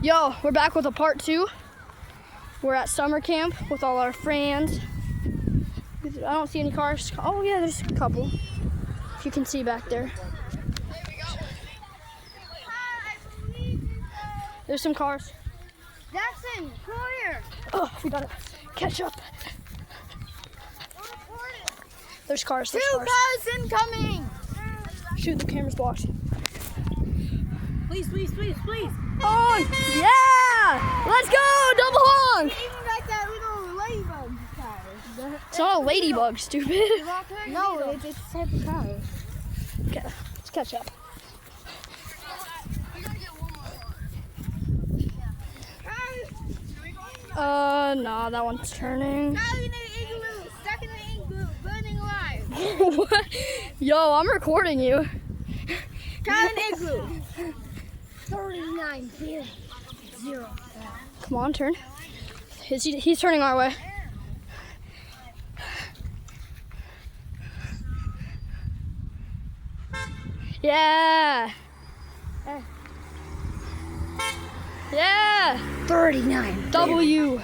Yo, we're back with a part 2. We're at summer camp with all our friends. I don't see any cars. Oh yeah, there's a couple. If you can see back there. There's some cars. Jackson, come over here. Oh, we gotta catch up. There's cars. There's Two cars. cars incoming. Shoot, the camera's blocked. Please, please, please, please. On! Yeah! Let's go! Double honk! Even like that little ladybug car. It's not a ladybug, stupid. No, it's a type of car. Okay, let's catch up. Nah, that one's turning. Now in the igloo, stuck in the igloo, burning alive. What? Yo, I'm recording you. Car in igloo. 39, 0. Come on, turn. He's turning our way. Yeah. Yeah. 39. W.